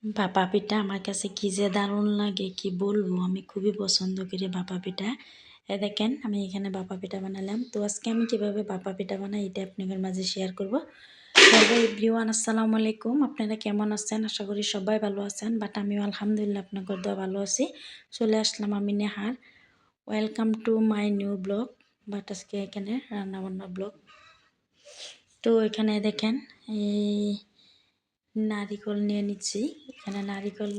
ভাপা পিঠা আমার কাছে কি যে দারুণ লাগে কি বলবো। আমি খুবই পছন্দ করি ভাপা পিঠা। দেখেন আমি এখানে ভাপা পিঠা বানালাম। তো আজকে আমি কিভাবে ভাপা পিঠা বানাই এটা আপনাদের মাঝে শেয়ার করব। হ্যালো এভরিওয়ান, আসসালামু আলাইকুম। আপনারা কেমন আছেন? আশা করি সবাই ভালো আছেন। বাট আমিও আলহামদুলিল্লাহ আপনাদের দোয়া ভালো আছি। চলে আসলাম আমি নেহার। Welcome to my new blog. But আজকে এখানে রান্নাবান্না ব্লগ। তো এখানে দেখেন এই নারিকল নিয়ে নিচ্ছি। এখানে নারিকল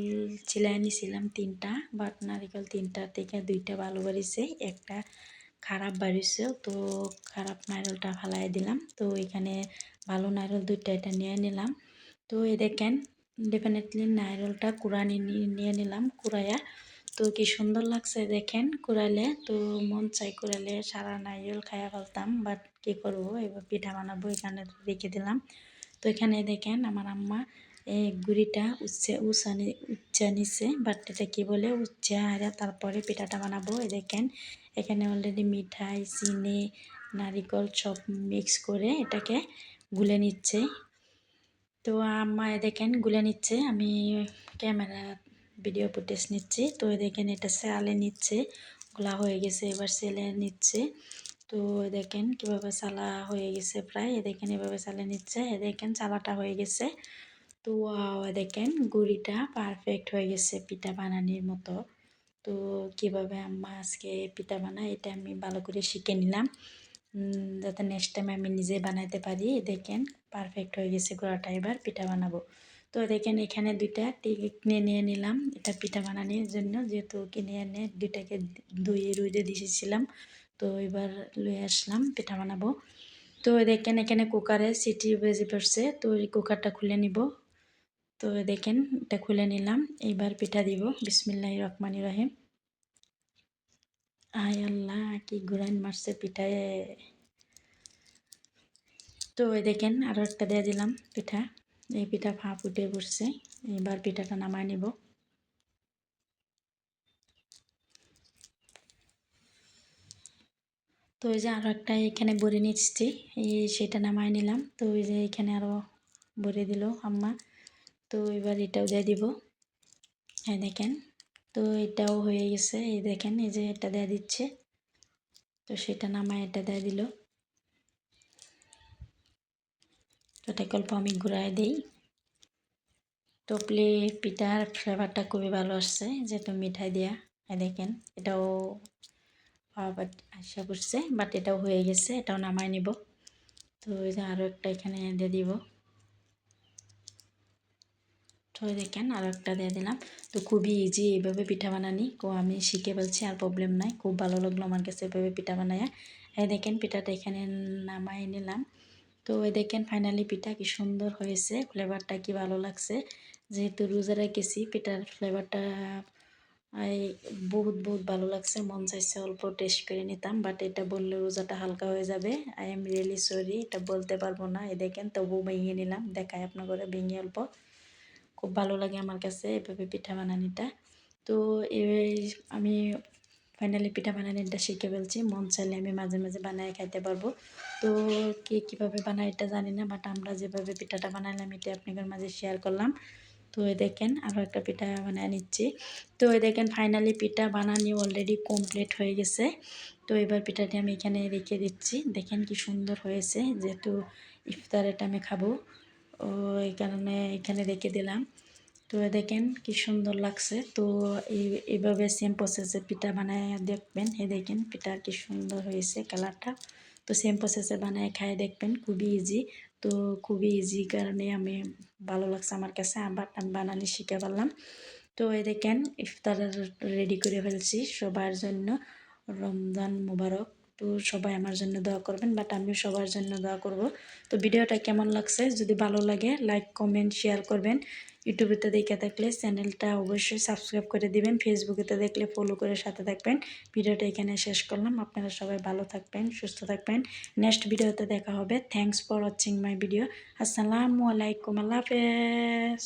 চিলাই নিছিলাম 3টা, বাট নারিকল 3টা থেকে 2টা ভালো বেরিয়েছে, একটা খারাপ বেরিয়েছে। তো খারাপ নারিকলটা ফালাই দিলাম। তো এখানে ভালো নারিকল 2টা এটা নিয়ে নিলাম। তো এই দেখেন ডেফিনেটলি নারিকলটা কুড়ানি নিয়ে নিলাম কুড়াইয়া। তো কি সুন্দর লাগছে দেখেন কুড়াইলে। তো মন চাই কুড়াইলে সারা নারিকল খাইয়া ফেলতাম, বাট কী করবো, এবার পিঠা বানাবো এখানে রেখে দিলাম। তো এখানে দেখেন আমার আম্মা এই গুড়িটা উচ্চা নিচ্ছে, বাট এটা কী বলে উচ্চা হারা তারপরে পিঠাটা বানাবো। এই দেখেন এখানে অলরেডি মিঠাই চিনি নারিকল সব মিক্স করে এটাকে গুলে নিচ্ছে। তো আম্মা দেখেন গুলে নিচ্ছে, আমি ক্যামেরা ভিডিও ফুটেজ নিচ্ছি। তো দেখেন এটা চালে নিচ্ছে, গোলা হয়ে গেছে, এবার সেলে নিচ্ছে। তো দেখেন কিভাবে চালা হয়ে গেছে প্রায়, দেখেন এভাবে চালে নিচ্ছে। দেখেন চালাটা হয়ে গেছে। তো দেখেন গুড়িটা পারফেক্ট হয়ে গেছে পিঠা বানানোর মতো। তো কিভাবে আম্মা আজকে পিঠা বানায় এটা আমি ভালো করে শিখে নিলাম, যাতে নেক্সট টাইম আমি নিজে বানাইতে পারি। দেখেন পারফেক্ট হয়ে গেছে গোড়াটা, এবার পিঠা বানাবো। তো দেখেন এখানে 2টা কিনে নিয়ে নিলাম এটা পিঠা বানানোর জন্য, যেহেতু কিনে এনে 2টাকে ধুয়ে রুইতে দিয়েছিলাম। তো এবার লয়ে আসলাম পিঠা বানাবো। তো দেখেন এখানে কুকারে সিটি বেজে পড়ছে, তো এই কুকারটা খুলে নিব। তো দেখেন এটা খুলে নিলাম, এবার পিঠা দিব। বিসমিল্লাহির রহমানির রহিম। আয় আল্লাহ কি ঘুরাইন মারছে পিঠায়। তো দেখেন আরও একটা দিয়ে দিলাম পিঠা। এই পিঠা ভাপ উঠে পড়ছে, এবার পিঠাটা নামায় নিব। তো এই যে আরও একটা এখানে বড়ি নিচ্ছি, সেটা নামায় নিলাম। তো ওই যে এখানে আরও বড়ি দিল আম্মা। তো এবার এটাও দিয়ে দিব। হ্যাঁ দেখেন তো এটাও হয়ে গেছে। এই দেখেন এই যে এটা দিয়ে দিচ্ছে, তো সেটা নামায় এটা দিয়ে দিল। তো এটাকে অল্প আমি ঘুরাই দিই। তো পিঠার ফ্লেভারটা খুবই ভালো আসছে, যেহেতু মিঠাই দেওয়া। দেখেন এটাও আসা পড়ছে, বাট এটাও হয়ে গেছে, এটাও নামাই নিব। তো এই যে আরও একটা এখানে দিয়ে দিব। তো দেখেন আরও একটা দিয়ে দিলাম। তো খুবই ইজি এইভাবে পিঠা বানানি, আমি শিখে ফেলছি, আর প্রবলেম নাই। খুব ভালো লাগলো আমার কাছে এভাবে পিঠা বানায়া। দেখেন পিঠাটা এখানে নামাই নিলাম। তো দেখেন ফাইনালি পিঠা কি সুন্দর হয়েছে, ফ্লেভারটা কি ভালো লাগছে। যেহেতু রোজা রেখেছি পিঠার ফ্লেভারটা বহুত ভালো লাগছে, মন চাইছে অল্প টেস্ট করে নিতাম, বাট এটা বললে রোজাটা হালকা হয়ে যাবে। আই এম রিয়েলি সরি, এটা বলতে পারবো না। দেখেন তবু ভেঙে নিলাম, দেখায় আপনার করে ভেঙে অল্প। খুব ভালো লাগে আমার কাছে এভাবে পিঠা বানানিটা। তো আমি ফাইনালি পিঠা বানানিটা শিখে ফেলছি, মন চাইলে আমি মাঝে মাঝে বানায় খাইতে পারবো। তো কে কীভাবে বানায় এটা জানি না, বাট আমরা যেভাবে পিঠাটা বানালাম এটা আপনাদের মাঝে শেয়ার করলাম। তো দেখেন আরও একটা পিঠা বানিয়ে নিচ্ছি। তো দেখেন ফাইনালি পিঠা বানানি অলরেডি কমপ্লিট হয়ে গেছে। তো এবার পিঠাটি আমি এখানে রেখে দিচ্ছি। দেখেন কি সুন্দর হয়েছে, যেহেতু ইফতারেটা আমি খাবো ও এই কারণে এখানে রেখে দিলাম। তো দেখেন কি সুন্দর লাগছে। তো এইভাবে সেম প্রসেসে পিঠা বানায় দেখবেন। দেখেন পিঠা কি সুন্দর হয়েছে কালারটা। তো সেম প্রসেসে বানায় খায় দেখবেন, খুবই ইজি। তো খুবই ইজি কারণে আমি ভালো লাগছে আমার কাছে, আবার আমি বানানি শিখে পারলাম। তো দেখেন ইফতার রেডি করে ফেলছি সবার জন্য। রমজান মুবারক। তো সবাই আমার জন্য দোয়া করবেন, বাট আমিও সবার জন্য দোয়া করব। তো ভিডিওটা কেমন লাগছে, যদি ভালো লাগে লাইক কমেন্ট শেয়ার করবেন। ইউটিউবেতে দেখে থাকলে চ্যানেলটা অবশ্যই সাবস্ক্রাইব করে দিবেন, ফেসবুকেতে দেখলে ফলো করে সাথে থাকবেন। ভিডিওটা এখানে শেষ করলাম, আপনারা সবাই ভালো থাকবেন সুস্থ থাকবেন। নেক্সট ভিডিওতে দেখা হবে। Thanks for watching my video. আসসালামু আলাইকুম, আল্লাহ হাফেজ।